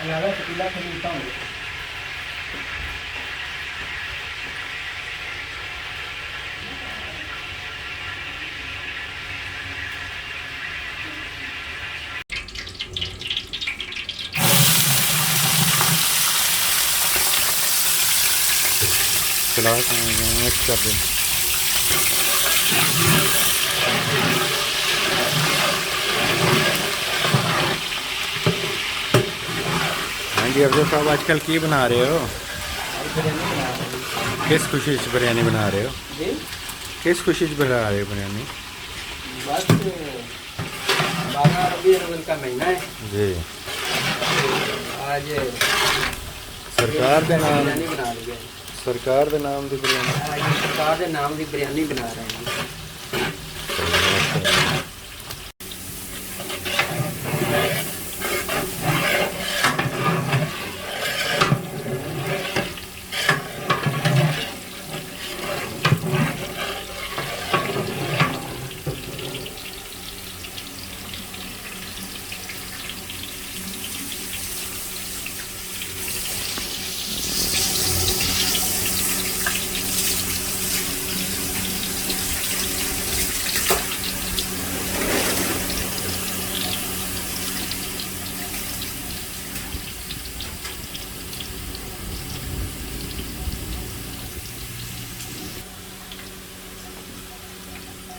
ज़्यादा पतीला खरीदता हूँ। फिलहाल मिक्स कर दें। हाँ जी अफजल साहब आजकल की बना रहे हो? बिरयानी बना रहे हैं किस खुशी से बिरयानी बना रहे हो? जी। किस खुशी से बना रहे हो बिरयानी? बस 12 रबी अव्वल का महीना है। जी आज सरकार के नाम बिरयानी बना रही है। सरकार के नाम की बिरयानी। आज सरकार के नाम की बिरयानी बना रहे हैं।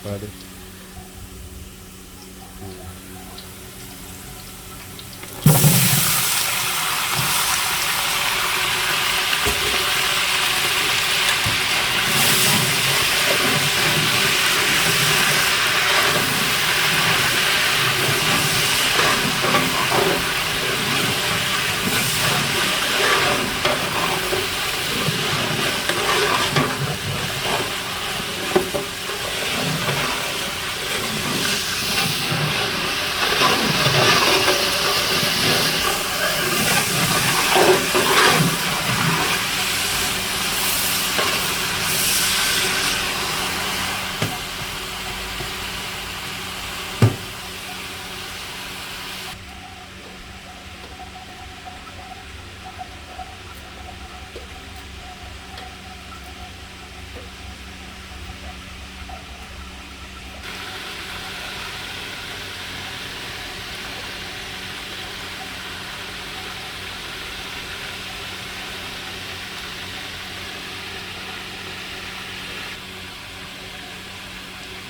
पा दे।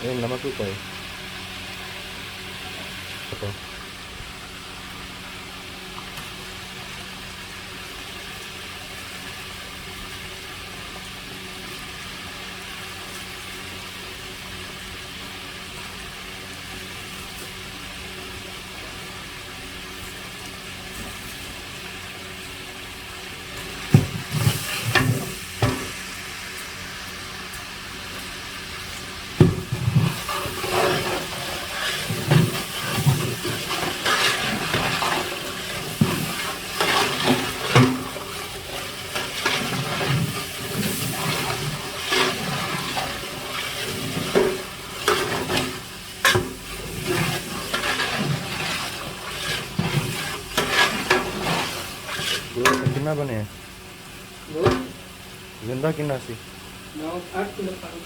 ये नमक भी पाए। कितना बने हैं? जिंदा कितना सी? 8 किलो पानी।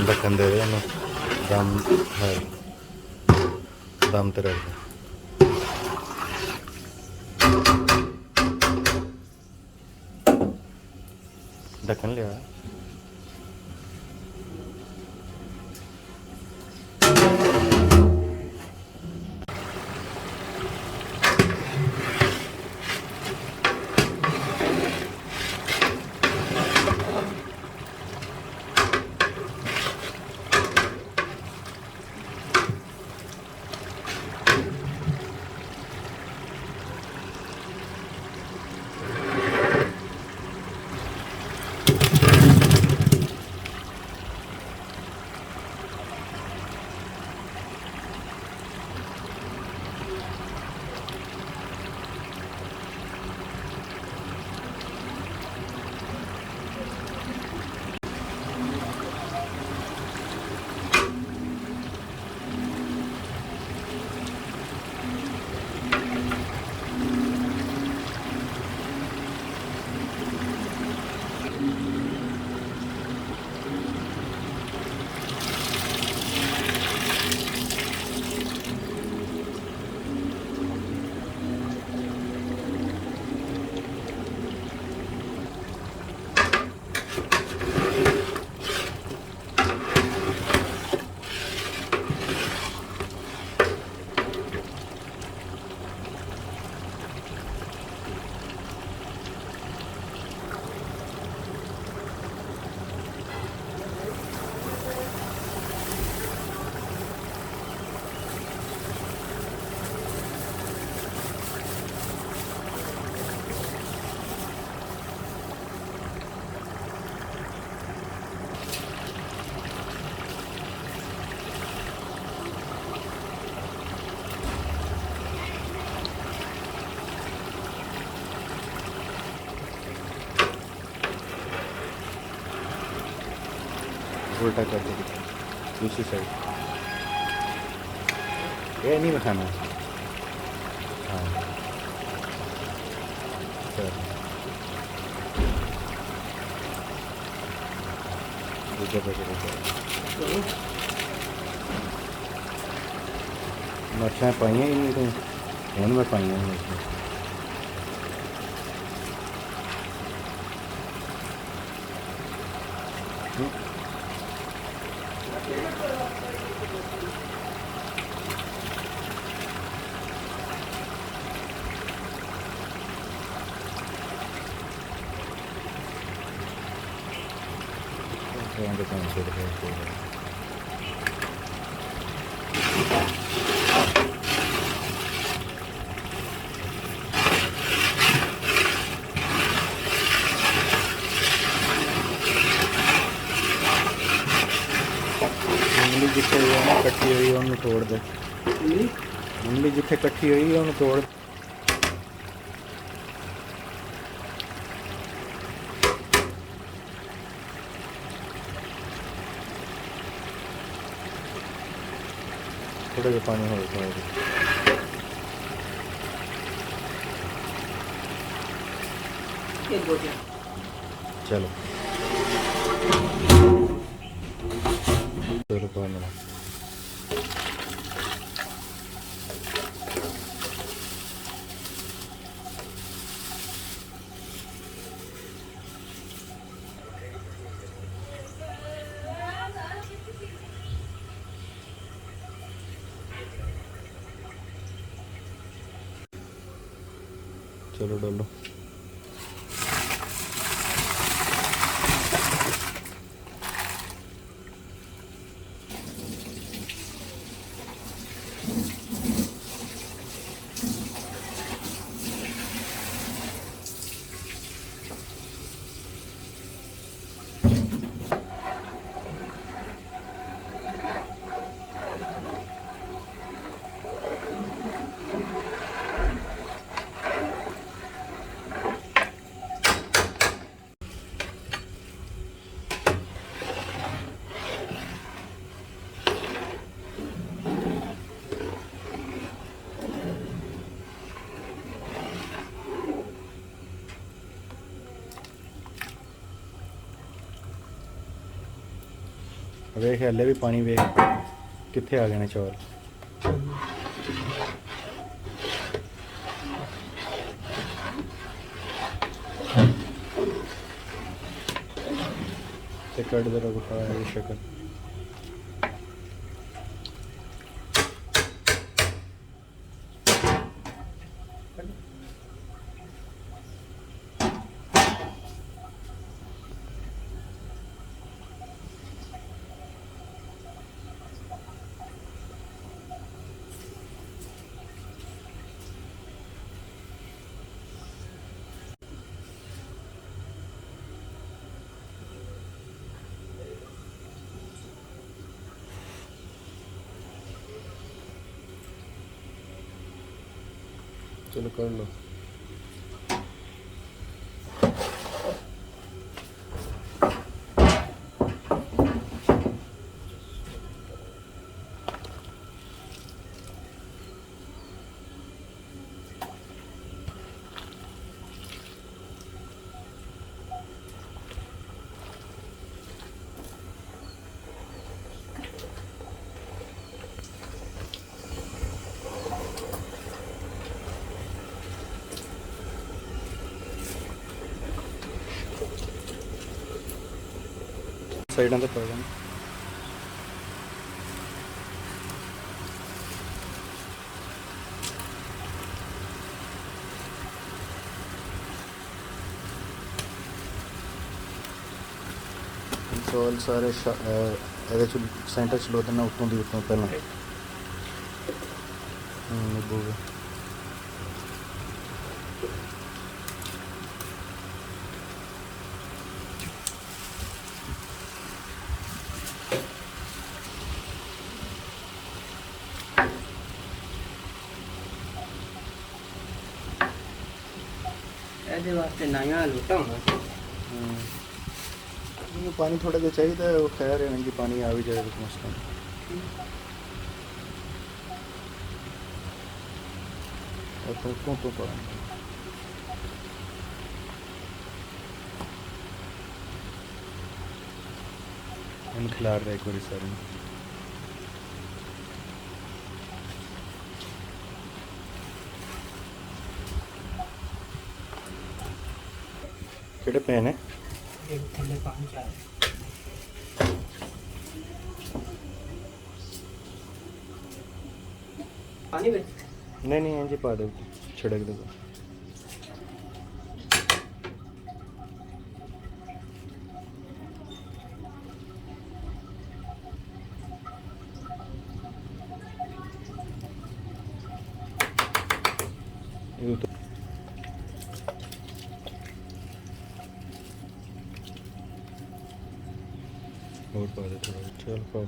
दम ढक्कन दे दे उन्हें, दम है, दम ते रख दे। ढक्कन लिया उल्टा कर दे दूसरी साइड। ये नहीं दिखाना। हाँ चल मिर्चा पाइया ही नहीं तो हूँ मैं पाइया मिर्चा। उंगली जिथे कट्ठी हुई उन्होंने तोड़ दे। उंगली जिथे कट्ठी हुई उन्होंने तोड़। थोड़ा पानी हो चलो चलो डोलो। ਵੇਖ ਹਲੇ ਵੀ ਪਾਣੀ ਵੇਖ ਕਿੱਥੇ ਆ ਗਏ ਨੇ ਚੌਲ। ਤੇ ਕੱਢ ਦੇ ਰੋਟਾ ਇਹ ਸ਼ਕਲ। चलो कर लो। ਸਾਈਡਾਂ ਤੇ ਪਾ ਦੇਣਾ। ਚੌਲ ਸਾਰੇ ਇਹਦੇ ਚ ਸੈਂਟਰ ਚ ਲੋ ਦੇਣਾ ਉੱਤੋਂ ਦੀ ਉੱਤੋਂ ਪਹਿਲਾਂ। ਨਿੱਬੂਗਾ ਇਹਦੇ ਵਾਸਤੇ ਨया ਲੋਟਾ ਹੋਣਾ। ਇਹਨੂੰ ਪਾਣੀ ਥੋੜਾ ਜਿਹਾ ਚਾਹੀਦਾ ਹੈ, ਉਹ ਖੈਰ ਹੈ ਕਿ ਪਾਣੀ ਆ ਵੀ ਜਾਏ ਕੁਛ ਮਸਲਾ ਨਹੀਂ। और तो पा खिला रहा है एक बारी सारे केड़े पेन है एक थल्ले पानी चाहिए। पानी में नहीं इंज पा दो छिड़क दो। और पा दे थोड़ा चल पाओ।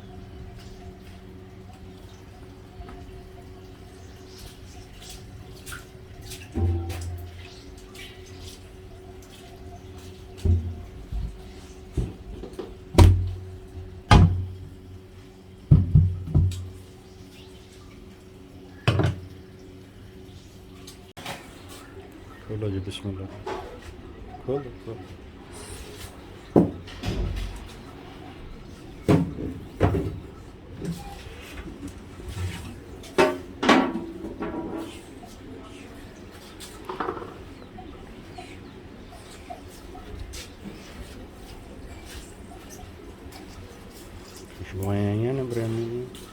खोलो जी बिस्मिल्लाह खोल दो खोल। खुशबुएं आई हैं ना बिरयानी की।